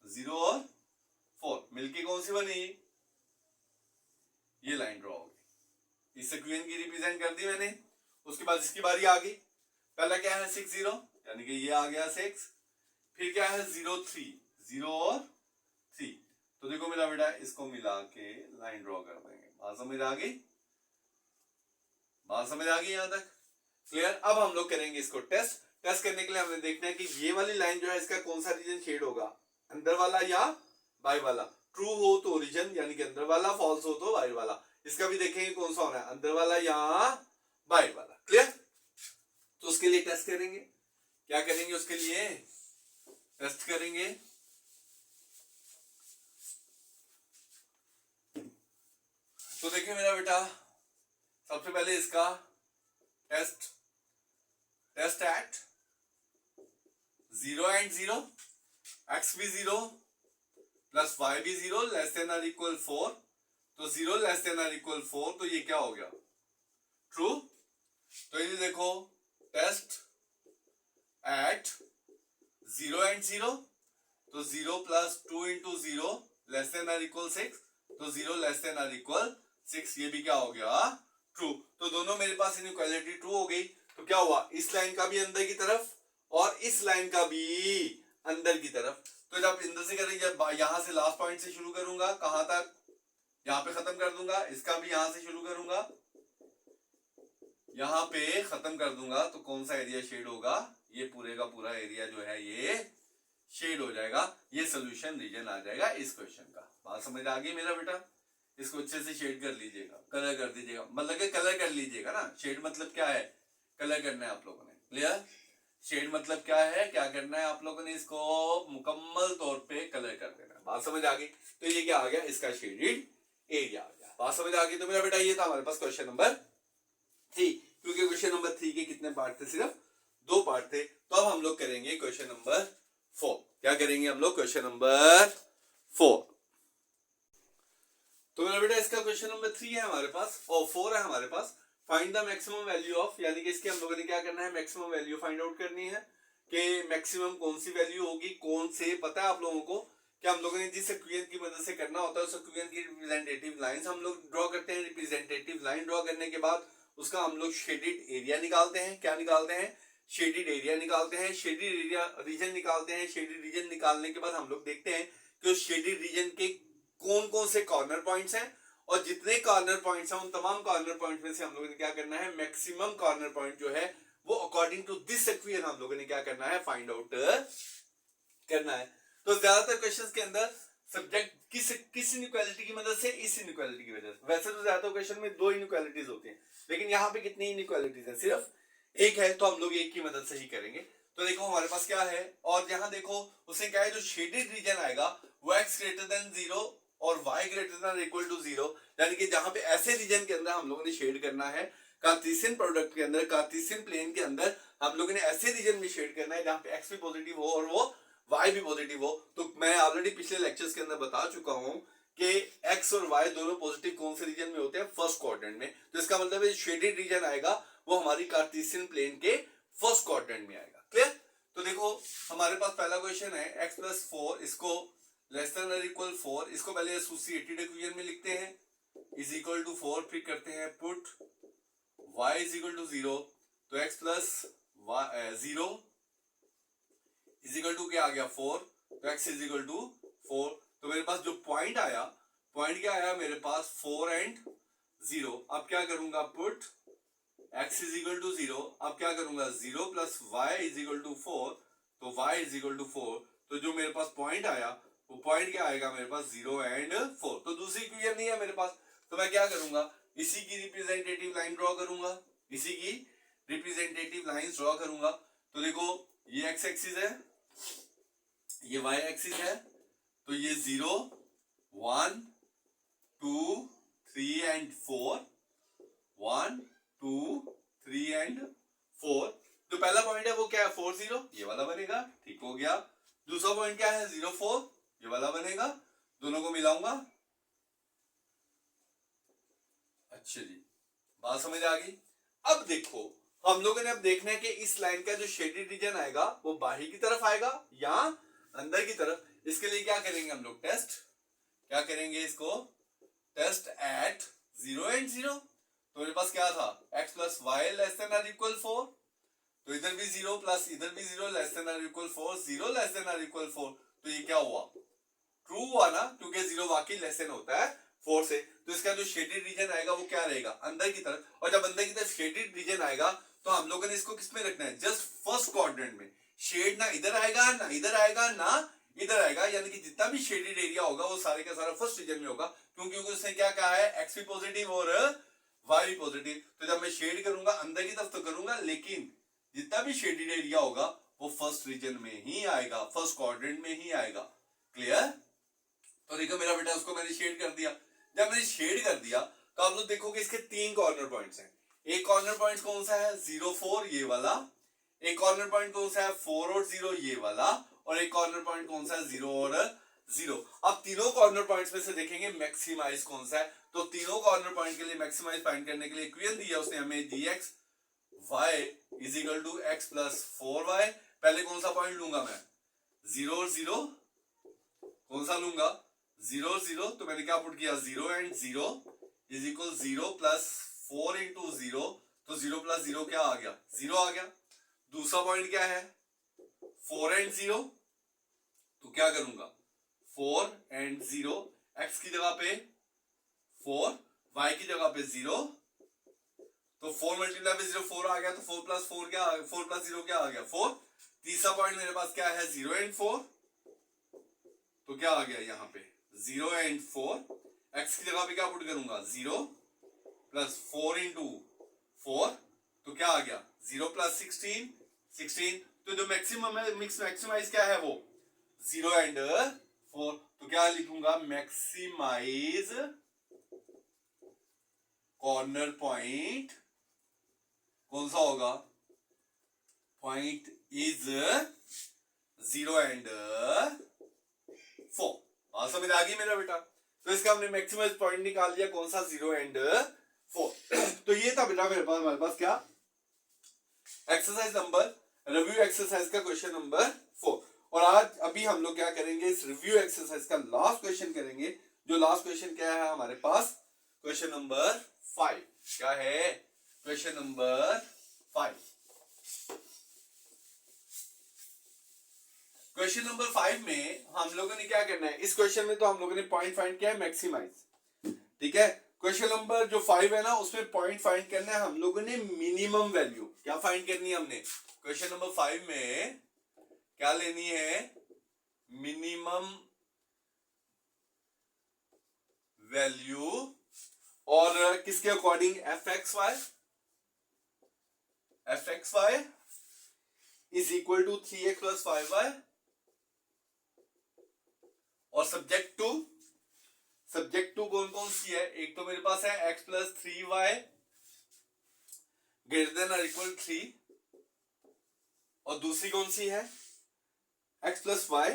0 और 4 मिलके कौन सी बनी, ये लाइन ड्रॉ होगी। इस इक्वेशन की रिप्रेजेंट कर दी मैंने। उसके बाद इसकी बारी आ गई। पहला क्या है 6 0, यानी कि ये आ गया 6। फिर क्या है 0 3, 0 और 3। तो देखो मेरा बेटा इसको मिला के लाइन ड्रॉ कर देंगे। बात समझ आ गई? बात समझ आ गई यहां तक? क्लियर? अब हम लोग करेंगे इसको टेस्ट करने के लिए हमें देखना है कि ये वाली लाइन जो है इसका कौन सा रीजन शेड होगा, अंदर वाला या बाहर वाला। ट्रू हो तो ओरिजिन यानी कि अंदर वाला, फॉल्स हो तो बाहर वाला। इसका भी देखेंगे कौन सा होना है, अंदर वाला या बाहर वाला। क्लियर? तो उसके लिए टेस्ट करेंगे। क्या करेंगे उसके लिए? टेस्ट करेंगे। तो देखिए मेरा बेटा सबसे पहले इसका टेस्ट एट 0 एंड 0, x भी 0 प्लस y भी 0 लेस देन और इक्वल 4। तो 0 लेस देन और इक्वल 4, तो ये क्या हो गया ट्रू। तो ये देखो टेस्ट एट 0 एंड 0, तो 0 प्लस 2 इंटू 0 लेस देन और इक्वल 6, तो 0 लेस देन और इक्वल 6, ये भी क्या हो गया ट्रू। तो दोनों मेरे पास इनइक्वालिटी ट्रू हो गई। तो क्या हुआ, इस लाइन का भी अंदर की तरफ और इस लाइन का भी अंदर की तरफ। तो जब अंदर से करेंगे, जब यहां से लास्ट पॉइंट से शुरू करूंगा, कहां तक, यहां पे खत्म कर दूंगा। इसका भी यहां से शुरू करूंगा, यहां पे खत्म कर दूंगा। तो कौन सा एरिया शेड होगा, ये पूरे का पूरा एरिया जो है ये शेड हो जाएगा। ये सोल्यूशन रीजन आ जाएगा इस क्वेश्चन का। बात समझ आ गई मेरा बेटा? इसको अच्छे से शेड कर लीजिएगा, कलर कर दीजिएगा, मतलब कि कलर कर लीजिएगा ना। शेड मतलब क्या है, कलर करना है आप लोगों ने। क्लियर? शेड मतलब क्या है, क्या करना है आप लोगों ने, इसको मुकम्मल तौर पे कलर कर देना। बात समझ आ गई? तो ये क्या आ गया, इसका शेडेड एरिया आ गया। बात समझ आ गई? तो मेरा बेटा ये था हमारे पास क्वेश्चन नंबर 3। क्योंकि क्वेश्चन नंबर 3 के कितने पार्ट थे, सिर्फ 2 पार्ट थे। तो अब हम लोग करेंगे क्वेश्चन नंबर 4। क्या करेंगे हम लोग, क्वेश्चन नंबर 4। तो मेरा बेटा इसका क्वेश्चन नंबर 3 है हमारे पास और 4 है हमारे पास। Find the maximum value of, यानी कि इसके हम लोगों ने क्या करना है, मैक्सिमम वैल्यू फाइंड आउट करनी है कि मैक्सिमम कौन सी वैल्यू होगी। कौन से पता है आप लोगों को कि हम लोगों ने जिस इक्वेशन की मदद से करना होता है उस इक्वेशन की रिप्रेजेंटेटिव लाइंस हम लोग ड्रॉ करते हैं। रिप्रेजेंटेटिव लाइन ड्रॉ करने के बाद उसका हम लोग शेडेड एरिया निकालते हैं। क्या निकालते हैं, शेडेड एरिया निकालते हैं, शेडेड एरिया रीजन निकालते हैं। शेडेड रीजन निकालने के बाद हम लोग देखते हैं कि उस शेडेड रीजन के कौन कौन से कॉर्नर पॉइंट्स हैं, और जितने कॉर्नर पॉइंट्स हैं उन तमाम कॉर्नर पॉइंट्स में से हम लोगों ने क्या करना है, मैक्सिमम कॉर्नर पॉइंट जो है वो अकॉर्डिंग टू दिस इक्वेशन हम लोगों ने क्या करना है, फाइंड आउट करना है। तो ज्यादातर क्वेश्चंस के अंदर सब्जेक्ट किस इनइक्वालिटी की मदद से, इस इनइक्वालिटी की वजह से। वैसे तो ज्यादातर क्वेश्चन में 2 इनइक्वालिटीज होती हैं, लेकिन यहाँ पे कितनी इनइक्वालिटीज है, सिर्फ एक है। तो हम लोग एक की मदद से ही करेंगे। तो देखो हमारे पास क्या है, और यहाँ देखो उसने क्या है, जो शेडेड रीजन आएगा वो x ग्रेटर देन 0 और y greater than equal to 0, यानी कि जहां पे ऐसे रीजन के अंदर हम लोगों ने शेड करना है, कार्टेशियन प्रोडक्ट के अंदर, कार्टेशियन प्लेन के अंदर हम लोगों ने ऐसे रीजन में शेड करना है जहां पे x भी पॉजिटिव हो और वो y भी पॉजिटिव हो। तो मैं ऑलरेडी पिछले लेक्चर्स के अंदर बता चुका हूं कि x और y दोनों पॉजिटिव कौन से रीजन में होते हैं, फर्स्ट क्वाड्रेंट में। तो इसका मतलब है शेडेड रीजन आएगा वो हमारी कार्टेशियन प्लेन के फर्स्ट क्वाड्रेंट में आएगा। क्लियर? तो देखो हमारे पास पहला क्वेश्चन है x प्लस 4, इसको लेस देन और इक्वल 4, इसको पहले एसोसिएटेड इक्वेशन में लिखते हैं, इज इक्वल टू 4, फिर करते हैं put y is equal to 0, तो x plus 0 is equal to क्या आ गया 4, तो x इज इक्वल टू 4। तो मेरे पास जो पॉइंट आया, पॉइंट क्या आया मेरे पास 4 एंड 0। अब क्या करूंगा, put x is equal to 0, अब क्या करूंगा 0 plus y is equal to 4, तो y इज इक्वल टू 4, तो जो मेरे पास पॉइंट आया वो पॉइंट क्या आएगा मेरे पास 0 एंड 4, तो दूसरी इक्वेशन नहीं है मेरे पास, तो मैं क्या करूंगा इसी की रिप्रेजेंटेटिव लाइन ड्रॉ करूंगा, इसी की रिप्रेजेंटेटिव लाइंस ड्रॉ करूंगा। तो देखो ये x एक्सिस है, ये y एक्सिस है, तो ये 0 1 2 3 एंड 4, 1 2 3 एंड 4, जो पहला पॉइंट है वो क्या है 4 0, ये वाला बनेगा, ठीक हो गया। दूसरा पॉइंट क्या है 0 4, ये वाला बनेगा, दोनों को मिलाऊंगा। अच्छा जी, बात समझ आ गई। अब देखो हम लोगों ने अब देखना है कि इस लाइन का जो शेडेड रीजन आएगा वो बाहर की तरफ आएगा या अंदर की तरफ। इसके लिए क्या करेंगे हम लोग टेस्ट, क्या करेंगे इसको टेस्ट एट 0 एंड 0। तो मेरे पास क्या था x plus Y less than or equal 4, तो इधर भी 0 प्लस इधर भी 0 less than or equal 4, 0 less than or equal 4, तो ये क्या हुआ ट्रू हुआ ना, क्योंकि 0 वाकई लेस देन होता है 4 से। तो इसका जो शेडेड रीजन आएगा वो क्या रहेगा अंदर की तरफ, और जब अंदर की तरफ शेडेड रीजन आएगा तो हम लोगों ने इसको किस में रखना है जस्ट फर्स्ट क्वाड्रेंट में। शेड ना इधर आएगा ना इधर आएगा ना इधर आएगा, यानी कि जितना भी शेडेड एरिया होगा वो सारे का सारा फर्स्ट रीजन में होगा, क्योंकि उसने क्या कहा है एक्स भी पॉजिटिव और वाई भी पॉजिटिव। तो जब मैं शेड करूंगा अंदर की तरफ तो करूंगा, लेकिन जितना भी शेडेड एरिया होगा वो फर्स्ट रीजन में ही आएगा, फर्स्ट क्वाड्रेंट में ही आएगा। क्लियर? तो देखो मेरा बेटा उसको मैंने शेड कर दिया। जब मैंने शेड कर दिया तो आप लोग देखोगे इसके 3 कॉर्नर पॉइंट्स हैं। एक कॉर्नर पॉइंट कौन सा है 0 4 ये वाला, एक कॉर्नर पॉइंट कौन सा है 4 और 0 ये वाला, और एक कॉर्नर पॉइंट कौन सा है 0 और 0। अब तीनों कॉर्नर पॉइंट्स में से देखेंगे मैक्सिमाइज कौन सा है, तो तीनों कॉर्नर पॉइंट के लिए मैक्सिमाइज फाइंड करने के लिए इक्वेशन दिया उसने हमें dx y is equal to x plus 4y। पहले कौन सा पॉइंट लूंगा मैं 0 और 0, कौन सा लूंगा 0 और 0, तो मैंने क्या पुट किया 0 and 0 is equal 0 plus 4 into 0, तो 0 प्लस 0 क्या आ गया 0 आ गया। दूसरा पॉइंट क्या है 4 एंड 0, तो क्या करूंगा 4 एंड 0, x की जगह पे 4, y की जगह पे 0, तो 4 मल्टीप्लाई पे 0 4 आ गया, तो 4 प्लस 4 क्या 4 प्लस 0 क्या आ गया 4। तीसरा पॉइंट मेरे पास क्या है 0 एंड 4, तो क्या आ गया यहाँ पे 0 एंड 4, x की जगह पे क्या पुट करूंगा 0 प्लस 4 इंटू 4, तो क्या आ गया 0 प्लस 16 16, तो जो मैक्सिमम है मिक्स मैक्सिमाइज क्या है वो 0 एंड 4, तो क्या लिखूंगा मैक्सिमाइज कॉर्नर पॉइंट कौन सा होगा पॉइंट इज 0 एंड 4। बात समझ आ गई मेरा बेटा? तो इसका हमने मैक्सिमाइज पॉइंट निकाल लिया कौन सा 0 एंड 4। तो ये था बेटा मेरे पास हमारे पास क्या एक्सरसाइज नंबर रिव्यू एक्सरसाइज का क्वेश्चन नंबर 4। और आज अभी हम लोग क्या करेंगे इस रिव्यू एक्सरसाइज का लास्ट क्वेश्चन करेंगे। जो लास्ट क्वेश्चन क्या है हमारे पास क्वेश्चन नंबर 5। क्या है क्वेश्चन नंबर 5? क्वेश्चन नंबर 5 में हम लोगों ने क्या करना है, इस क्वेश्चन में तो हम लोगों ने पॉइंट फाइंड किया है मैक्सिमाइज, ठीक है। क्वेश्चन नंबर जो 5 है ना उसमें पॉइंट फाइंड करना है हम लोगों ने मिनिमम वैल्यू। क्या फाइंड करनी है हमने क्वेश्चन नंबर 5 में, क्या लेनी है मिनिमम वैल्यू, और किसके according f x y is equal to 3x plus 5y, और सब्जेक्ट टू कौन कौन सी है, एक तो मेरे पास है x plus 3y greater than और इक्वल 3, और दूसरी कौन सी है x plus y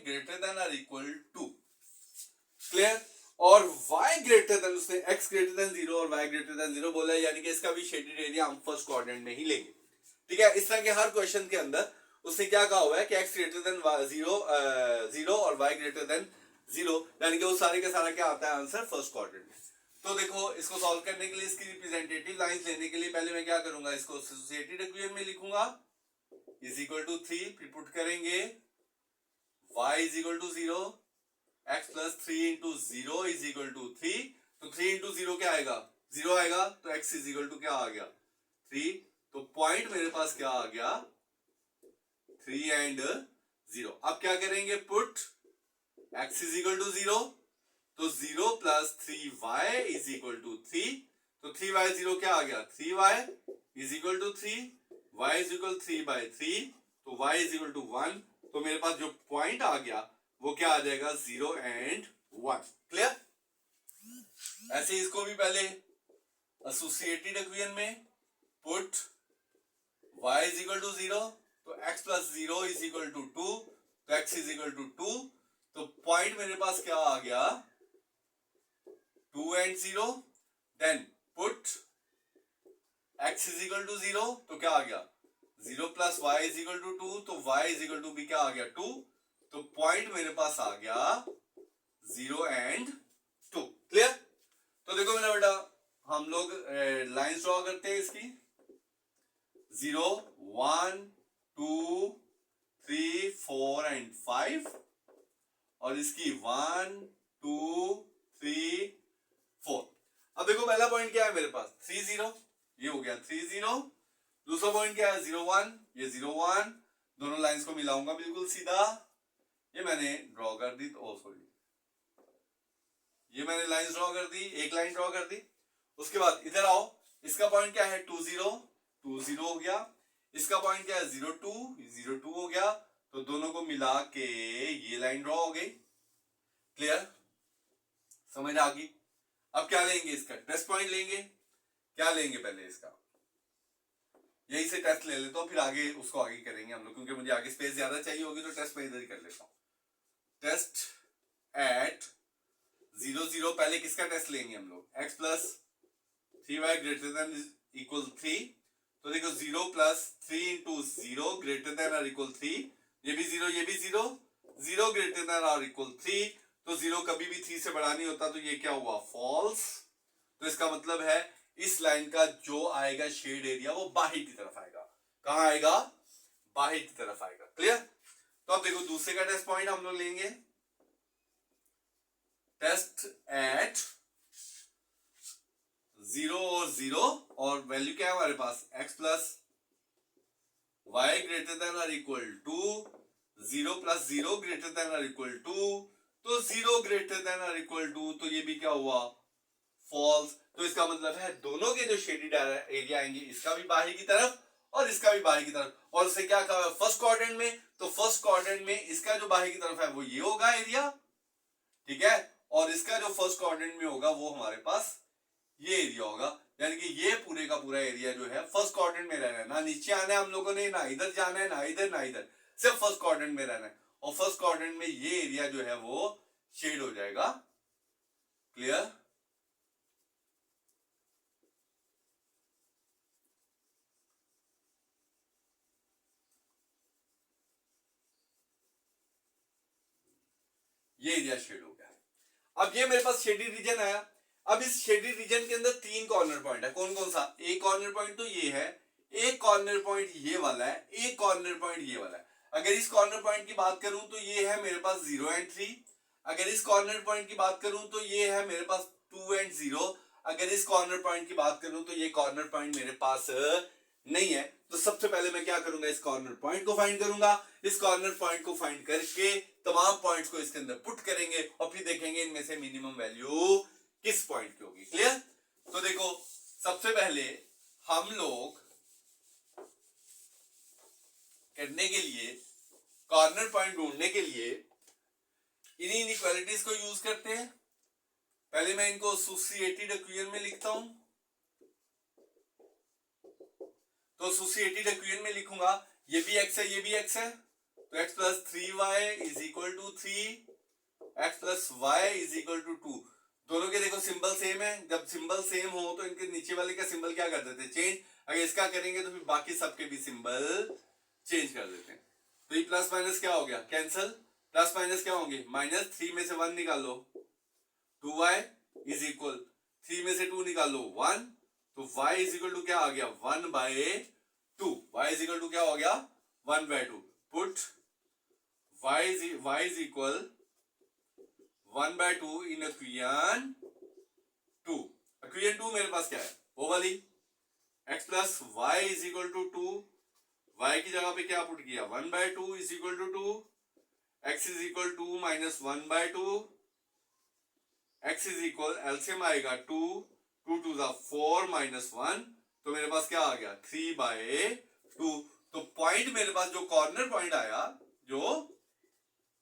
greater than और इक्वल 2। क्लियर? और y ग्रेटर देन उसने x ग्रेटर देन 0 और y ग्रेटर देन 0 बोला है, यानी कि इसका भी शेडेड एरिया हम फर्स्ट क्वाड्रेंट में ही लेंगे, ठीक है। इस तरह के हर क्वेश्चन के अंदर उसने क्या कहा हुआ है कि x ग्रेटर देन 0 और y ग्रेटर देन 0, यानी कि वो सारे का सारा क्या आता है आंसर फर्स्ट क्वाड्रेंट में। तो देखो इसको सॉल्व करने के लिए इसकी रिप्रेजेंटेटिव लाइंस लेने के लिए पहले मैं क्या करूंगा इसको एसोसिएटेड इक्वेशन में लिखूंगा इज इक्वल टू 3, फिर पुट करेंगे y is equal to 0, x plus 3 into 0 is equal to 3, तो 3 इंटू 0 क्या आएगा 0 आएगा तो x इज इक्वल टू क्या आ गया 3, तो पॉइंट मेरे पास क्या आ गया 3 एंड 0। अब क्या करेंगे, put x is equal to 0, तो 0 plus 3y is equal to 3, तो 3y 0 क्या आ गया 3y is equal to 3, y is equal 3/3, तो y इज इक्वल टू 1, तो मेरे पास जो पॉइंट आ गया वो क्या आ जाएगा 0 एंड 1। क्लियर। ऐसे इसको भी पहले एसोसिएटेड इक्वेशन में put y is equal to 0, तो x plus 0 is equal to 2, तो x इज इक्वल टू 2, तो पॉइंट मेरे पास क्या आ गया 2 and 0। Then put x is equal to 0, तो क्या आ गया 0 plus y is equal to 2, तो y इज इक्वल टू भी क्या आ गया 2, तो पॉइंट मेरे पास आ गया 0 एंड 2। क्लियर। तो देखो मेरा बेटा, हम लोग लाइंस ड्रॉ करते हैं इसकी 0 1 2 3 4 एंड 5, और इसकी 1 2 3 4। अब देखो पहला पॉइंट क्या है मेरे पास 3 0, ये हो गया 3 0। दूसरा पॉइंट क्या है 0 1, ये 0 1, दोनों लाइंस को मिलाऊंगा बिल्कुल सीधा, ये मैंने ड्रॉ कर दी, तो सॉरी ये मैंने लाइन ड्रॉ कर दी, एक लाइन ड्रॉ कर दी। उसके बाद इधर आओ, इसका पॉइंट क्या है 2 0, 2 0 हो गया। इसका पॉइंट क्या है 0 2, 0 2 हो गया, तो दोनों को मिला के ये लाइन ड्रॉ हो गई। क्लियर, समझ आ गई। अब क्या लेंगे, इसका टेस्ट पॉइंट लेंगे। क्या लेंगे पहले इसका, यही से टेस्ट ले लेता हूं, फिर आगे उसको आगे करेंगे हम लोग, क्योंकि मुझे आगे स्पेस ज्यादा चाहिए होगी, तो टेस्ट मैं इधर ही कर लेता हूं। टेस्ट एट 0 0, पहले किसका टेस्ट लेंगे हम लोग, x plus 3y greater than equal 3, तो देखो 0 प्लस 3 इंटू 0 ग्रेटर देन और इक्वल 3, ये भी 0 ये भी 0, 0 ग्रेटर देन और इक्वल 3, तो 0 कभी भी 3 से बड़ा नहीं होता, तो ये क्या हुआ फॉल्स। तो इसका मतलब है इस लाइन का जो आएगा शेड एरिया वो बाहर की तरफ आएगा। कहां आएगा, बाहर की तरफ आएगा। क्लियर। तो अब देखो दूसरे का टेस्ट पॉइंट हम लोग लेंगे, टेस्ट एट 0 और 0, और वैल्यू क्या है हमारे पास x plus Y greater than और equal to 0 plus 0 greater than और इक्वल टू, तो 0 ग्रेटर देन और इक्वल टू, तो ये भी क्या हुआ फॉल्स। तो इसका मतलब है दोनों के जो शेडेड एरिया आएंगे, इसका भी बाहर की तरफ और इसका भी बाहर की तरफ, और उसे क्या कहा फर्स्ट क्वाड्रेंट में, तो फर्स्ट क्वाड्रेंट में इसका जो बाहर की तरफ है वो ये होगा एरिया, ठीक है, और इसका जो फर्स्ट क्वाड्रेंट में होगा वो हमारे पास ये एरिया होगा। यानी कि ये पूरे का पूरा एरिया जो है फर्स्ट क्वाड्रेंट में रहना है, ना नीचे आना है हम लोगों ने, ना इधर जाना है, ना इधर ना इधर, सिर्फ फर्स्ट क्वाड्रेंट में रहना है, और फर्स्ट क्वाड्रेंट में ये एरिया जो है वो शेड हो जाएगा। क्लियर। ये एरिया शेड हो गया। अब ये मेरे पास शेडेड रीजन आया। अब इस शेडेड रीजन के अंदर 3 कॉर्नर पॉइंट है। कौन कौन सा, एक कॉर्नर पॉइंट तो ये है, एक कॉर्नर पॉइंट ये वाला है, एक कॉर्नर पॉइंट ये वाला है। अगर इस कॉर्नर पॉइंट की बात करूं तो ये है मेरे पास 0 एंड 3। अगर इस कॉर्नर पॉइंट की बात करूं तो ये है मेरे पास 2 एंड 0। अगर इस कॉर्नर पॉइंट की बात करूं तो ये कॉर्नर पॉइंट मेरे पास नहीं है। तो सबसे पहले मैं क्या करूंगा, इस कॉर्नर पॉइंट को फाइंड करूंगा। इस कॉर्नर पॉइंट को फाइंड करके तमाम पॉइंट्स को इसके अंदर पुट करेंगे, और फिर देखेंगे इनमें से मिनिमम वैल्यू किस पॉइंट की होगी। क्लियर। तो देखो सबसे पहले हम लोग करने के लिए, कॉर्नर पॉइंट ढूंढने के लिए इन्हीं इनइक्वालिटीज को यूज करते हैं। पहले मैं इनको एसोसिएटेड इक्वेशन में लिखता हूं, तो एसोसिएटेड इक्वेशन में लिखूंगा, ये भी x है ये भी x है, तो x plus 3y is equal to 3, x plus y is equal to 2। दोनों के देखो सिंबल सेम है, जब सिंबल सेम हो तो इनके नीचे वाले का सिंबल क्या कर देते हैं, चेंज। अगर इसका करेंगे तो फिर बाकी सबके भी सिंबल चेंज कर देते हैं। तो ये प्लस माइनस क्या हो गया, कैंसल। प्लस माइनस क्या होंगे, माइनस, 3 में से 1 निकालो 2y इज इक्वल, 3 में से 2 निकालो 1, तो y इज इक्वल टू क्या आ गया 1/2। y इज इक्वल टू क्या हो गया 1/2। Put y is equal 1/2 in equation 2। Equation 2 मेरे पास क्या है, वो वाली x plus y is equal to 2, y की जगह पे क्या पुट किया 1/2 is equal to 2, x is equal to minus 1/2, x is equal LCM आएगा 2 2 जा 4 माइनस 1, तो मेरे पास क्या आ गया 3/2। तो पॉइंट मेरे पास जो कॉर्नर पॉइंट आया, जो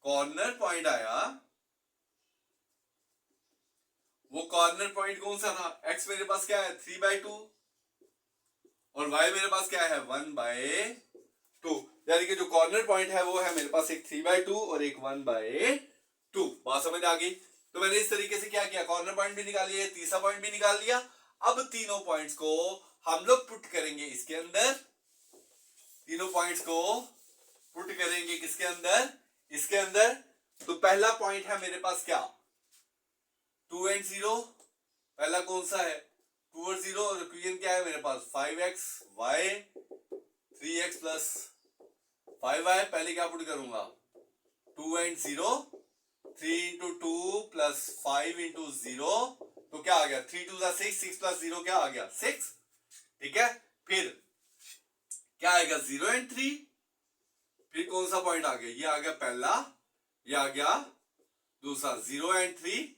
कॉर्नर पॉइंट आया, वो कॉर्नर पॉइंट कौन सा था, x मेरे पास क्या है 3/2 और y मेरे पास क्या है 1/2, यानी कि जो कॉर्नर पॉइंट है वो है मेरे पास एक 3/2 और एक 1/2। बात समझ आ गई। तो मैंने इस तरीके से क्या किया, कॉर्नर पॉइंट भी निकाल लिया, तीसरा पॉइंट भी निकाल लिया। अब तीनों पॉइंट्स को हम लोग पुट करेंगे इसके अंदर, तीनों पॉइंट्स को पुट करेंगे किसके अंदर, इसके अंदर। तो पहला पॉइंट है मेरे पास क्या 2 and 0, पहला कौन सा है 2 और 0, और इक्वेशन क्या है मेरे पास 5x y 3x plus 5y। पहले क्या पुट करूंगा 2 and 0, 3 into 2 प्लस 5 into 0, तो क्या आ गया 3 2 जा 6, 6 प्लस 0 क्या आ गया 6, ठीक है। फिर क्या आएगा 0 and 3, फिर कौन सा पॉइंट आ गया, ये आ गया पहला, ये आ गया दूसरा 0 and 3।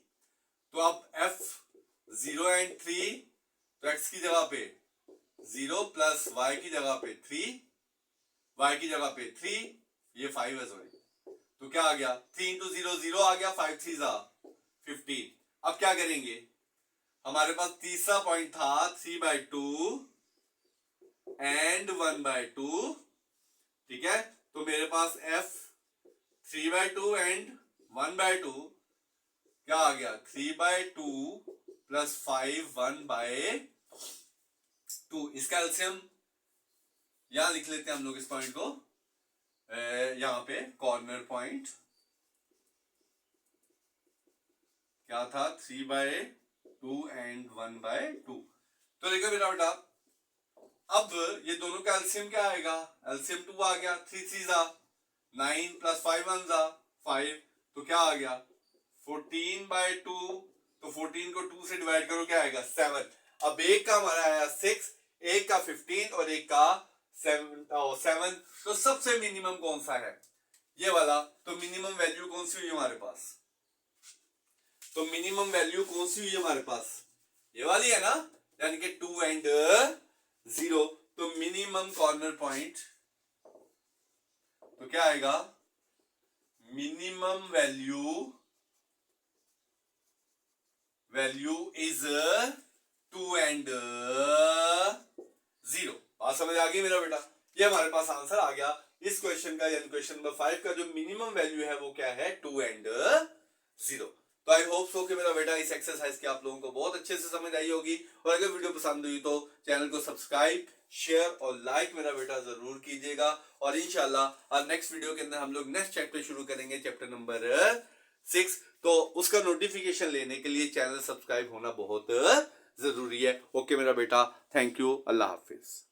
तो अब f 0 and 3, तो x की जगह पे 0 प्लस y की जगह पे 3, y की जगह पे 3, ये 5 है सॉरी, तो क्या आ गया 3 इंटू 0 0 आ गया, 5 3 जा 15। अब क्या करेंगे, हमारे पास तीसरा पॉइंट था 3/2 एंड 1/2, ठीक है। तो मेरे पास f 3/2 एंड 1/2 क्या आ गया 3/2 प्लस 5 1/2। इसका एलसीएम यहां लिख लेते हैं हम लोग इस पॉइंट को, यहां पे कॉर्नर पॉइंट क्या था 3/2 एंड 1/2। तो देखो बेटा अब ये दोनों का एलसीएम क्या आएगा, एलसीएम 2 आ गया, 3 3 जा 9 प्लस 5 1 जा 5, तो क्या आ गया 14/2। तो 14 को 2 से डिवाइड करो क्या आएगा 7। अब एक का हमारा आया 6, एक का 15 और एक का 7। तो सबसे मिनिमम कौन सा है, ये वाला। तो मिनिमम वैल्यू कौन सी हुई हमारे पास, तो मिनिमम वैल्यू कौन सी हुई हमारे पास, ये वाली है ना, यानी कि 2 and 0। तो मिनिमम कॉर्नर पॉइंट तो क्या आएगा, मिनिमम वैल्यू इज 2 and 0। बात समझ आ गई मेरा बेटा, ये हमारे पास आंसर आ गया इस क्वेश्चन का, यानी क्वेश्चन नंबर 5 का जो मिनिमम वैल्यू है वो क्या है 2 and 0। तो आई होप सो कि मेरा बेटा इस एक्सरसाइज की आप लोगों को बहुत अच्छे से समझ आई होगी, और अगर वीडियो पसंद हुई तो चैनल को सब्सक्राइब शेयर और लाइक मेरा बेटा जरूर कीजिएगा। और इंशाल्लाह नेक्स्ट वीडियो के अंदर हम लोग नेक्स्ट चैप्टर शुरू करेंगे, चैप्टर नंबर 6। तो उसका नोटिफिकेशन लेने के लिए चैनल सब्सक्राइब होना बहुत जरूरी है। ओके मेरा बेटा, थैंक यू, अल्लाह हाफिज।